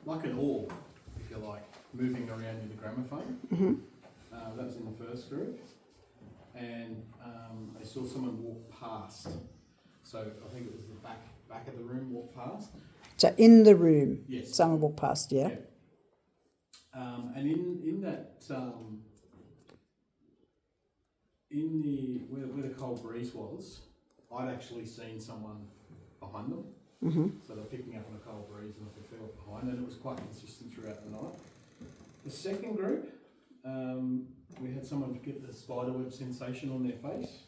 like an orb, if you like, moving around in the gramophone. Mm-hmm. That was in the first group. And they saw someone walk past. So I think it was the back of the room walk past. So in the room, Yes. someone walked past, yeah. And in that, where the cold breeze was, I'd actually seen someone behind them. Mm-hmm. So they're picking up on a cold breeze and I could feel it behind, and it was quite consistent throughout the night. The second group, we had someone get the spiderweb sensation on their face.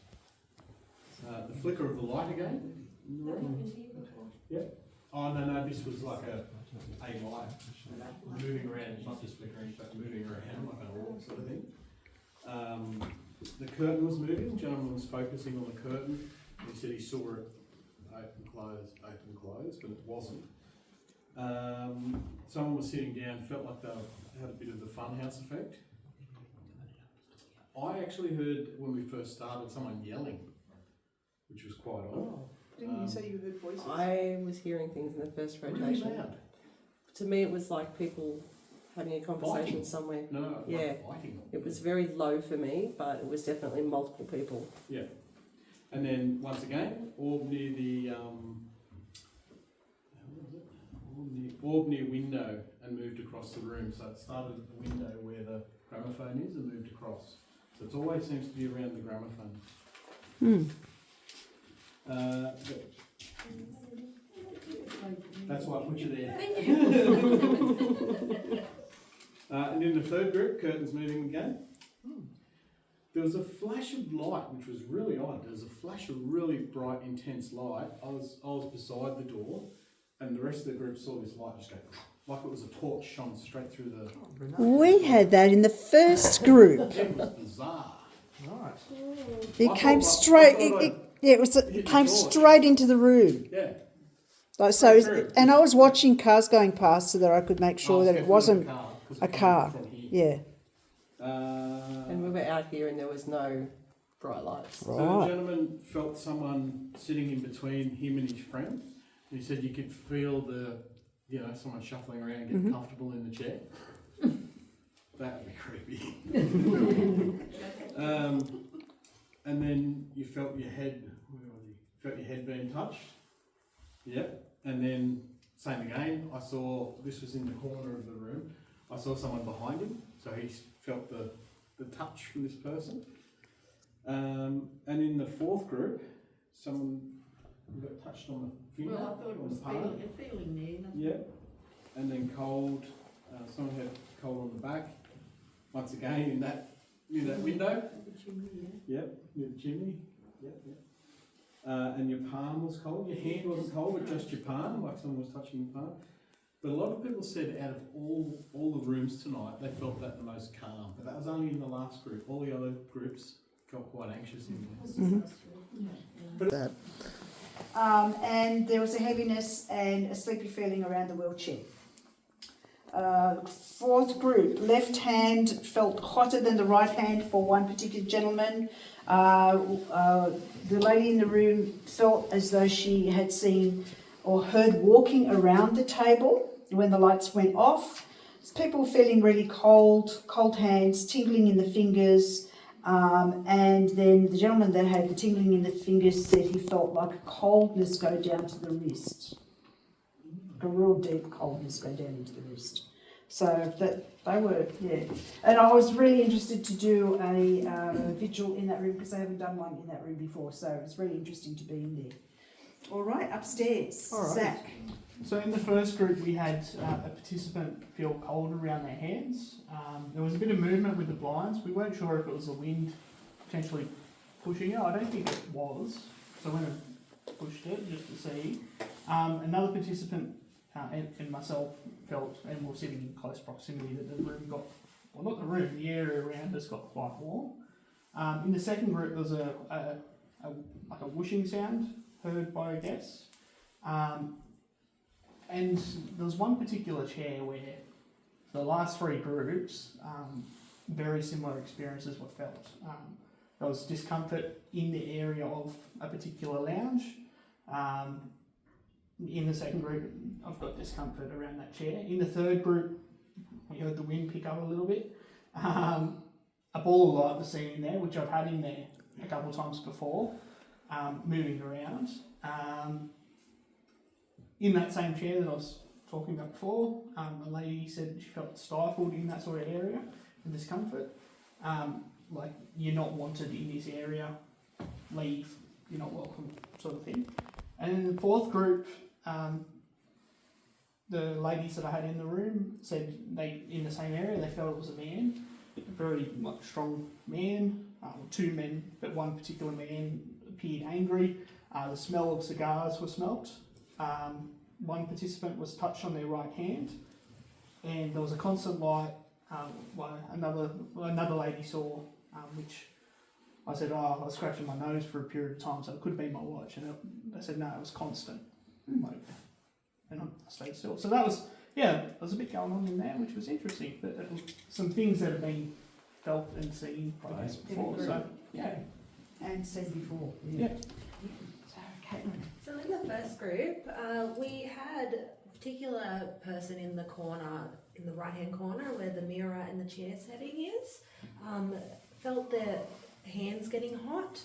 The flicker of the light again. Yeah. Oh no, this was like a light moving around, not just flickering, but moving around like an orb sort of thing. The curtain was moving. The gentleman was focusing on the curtain. He said he saw it open, close, but it wasn't. Someone was sitting down, felt like they had a bit of the funhouse effect. I actually heard when we first started someone yelling, which was quite odd. Oh, didn't you say you heard voices? I was hearing things in the first rotation. Really loud. To me, it was like people having a conversation Fighting. somewhere. No, Yeah. like fighting. It was very low for me, but it was definitely multiple people. Yeah. And then once again, orb near the orb near window and moved across the room. So it started at the window where the gramophone is and moved across. So it always seems to be around the gramophone. That's why I put you there. And in the third group, curtains moving again. There was a flash of light, which was really odd. There was a flash of really bright, intense light. I was beside the door, and the rest of the group saw this light just go, like it was a torch shone straight through the... We had that in the first group. It was bizarre. Right. It came straight. It came straight into the room. Yeah. Like so, and I was watching cars going past so that I could make sure that it wasn't a car. Yeah. And we were out here and there was no bright lights. So the gentleman felt someone sitting in between him and his friend. And he said you could feel someone shuffling around, getting comfortable in the chair. That would be creepy. And then you felt your head. Felt your head being touched. Yep. And then same again. I saw this was in the corner of the room. I saw someone behind him, so he felt the touch from this person. And in the fourth group, someone got touched on the finger. Well, I thought it was a feeling there. Yeah. And then cold. Someone had cold on the back. Once again, near that window. The chimney, Yep, near the chimney. Yep. And your palm was cold. Your hand wasn't cold, but just your palm, like someone was touching your palm. But a lot of people said out of all the rooms tonight, they felt that the most calm. But that was only in the last group. All the other groups felt quite anxious in there. And there was a heaviness and a sleepy feeling around the wheelchair. Fourth group, left hand felt hotter than the right hand for one particular gentleman. The lady in the room felt as though she had seen or heard walking around the table when the lights went off. People feeling really cold hands, tingling in the fingers. And then the gentleman that had the tingling in the fingers said he felt like a coldness go down to the wrist. A real deep coldness go down into the wrist. So that they were, yeah. And I was really interested to do a vigil in that room because I haven't done one in that room before. So it's really interesting to be in there. All right, upstairs. All right. Zach. So in the first group, we had a participant feel cold around their hands. There was a bit of movement with the blinds. We weren't sure if it was the wind potentially pushing it. I don't think it was. So I went and pushed it just to see. Another participant and myself felt, and we're sitting in close proximity, that the room got, well, not the room, the area around us got quite warm. In the second group, there was like a whooshing sound heard by a guest. And there was one particular chair where the last three groups, very similar experiences were felt. There was discomfort in the area of a particular lounge. in the second group, I've got discomfort around that chair. In the third group, we heard the wind pick up a little bit. A ball of light was seen in there, which I've had in there a couple of times before, moving around. In that same chair that I was talking about before, a lady said she felt stifled in that sort of area and discomfort. Like, you're not wanted in this area, leave, you're not welcome, sort of thing. And in the fourth group, the ladies that I had in the room said they, in the same area, they felt it was a man, a very strong man, two men, but one particular man appeared angry. The smell of cigars was smelt. One participant was touched on their right hand, and there was a constant light. Another lady saw, which I said, I was scratching my nose for a period of time, so it could be my watch, and they said no, it was constant. Like, and I stayed still. So that was, there was a bit going on in there, which was interesting. But some things that have been felt and seen, I guess, before. So And said before. Yeah. So in the first group, we had a particular person in the corner, in the right-hand corner where the mirror and the chair setting is, felt their hands getting hot,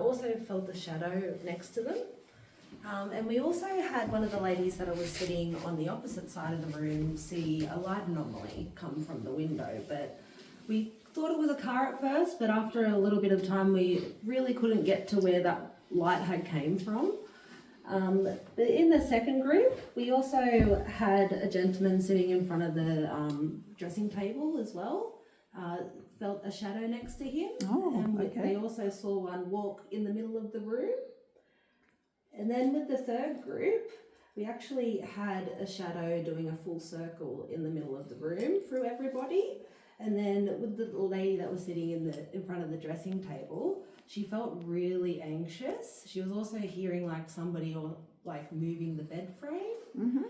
also felt the shadow next to them. And we also had one of the ladies that was sitting on the opposite side of the room see a light anomaly come from the window, but we thought it was a car at first, but after a little bit of time we really couldn't get to where that light had came from. But in the second group, we also had a gentleman sitting in front of the dressing table as well. Felt a shadow next to him. And they also saw one walk in the middle of the room. And then with the third group, we actually had a shadow doing a full circle in the middle of the room through everybody. And then with the lady that was sitting in front of the dressing table, she felt really anxious. She was also hearing like somebody moving the bed frame.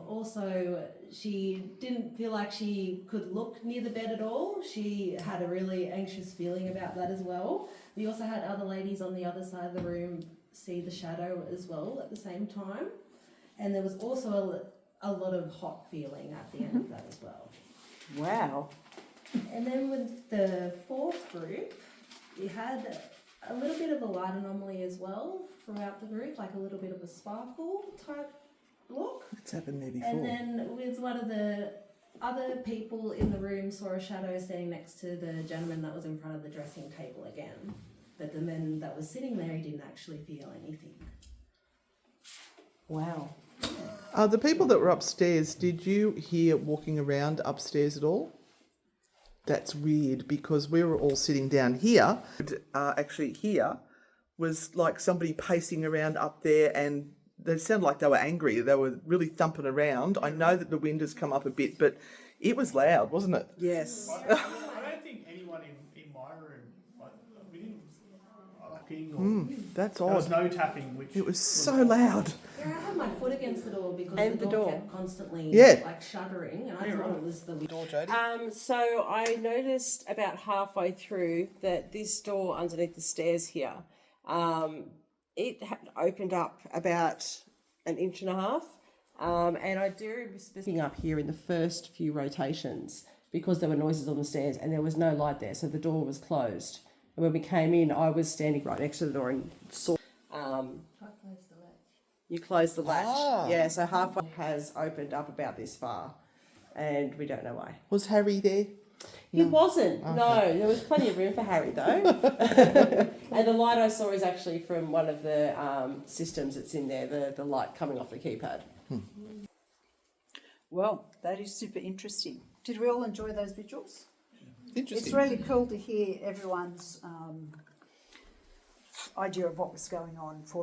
Also, she didn't feel like she could look near the bed at all. She had a really anxious feeling about that as well. We also had other ladies on the other side of the room see the shadow as well at the same time. And there was also a lot of hot feeling at the end of that as well. Wow. And then with the fourth group, we had a little bit of a light anomaly as well throughout the group, like a little bit of a sparkle type look. It's happened there before. And then with one of the other people in the room saw a shadow standing next to the gentleman that was in front of the dressing table again. But the man that was sitting there, he didn't actually feel anything. Wow. The people that were upstairs, did you hear walking around upstairs at all? That's weird because we were all sitting down here. Actually, here was like somebody pacing around up there, and they sounded like they were angry. They were really thumping around. I know that the wind has come up a bit, but it was loud, wasn't it? Yes. I don't think anyone in my room, we didn't tapping or That's there was odd. no tapping, which It was so loud. Yeah, I had my foot against the door because And the the door door. kept constantly shuddering, and I thought it was the Door, Jodie. So I noticed about halfway through that this door underneath the stairs here, it had opened up about 1.5 inches. And I do remember picking up here in the first few rotations because there were noises on the stairs and there was no light there, so the door was closed. And when we came in, I was standing right next to the door and saw. You closed the latch. Ah. Yeah, so halfway has opened up about this far, and we don't know why. Was Harry there? He wasn't. Okay. No, there was plenty of room for Harry though. And the light I saw is actually from one of the systems that's in there, the light coming off the keypad. Well, that is super interesting. Did we all enjoy those vigils? Interesting. It's really cool to hear everyone's idea of what was going on for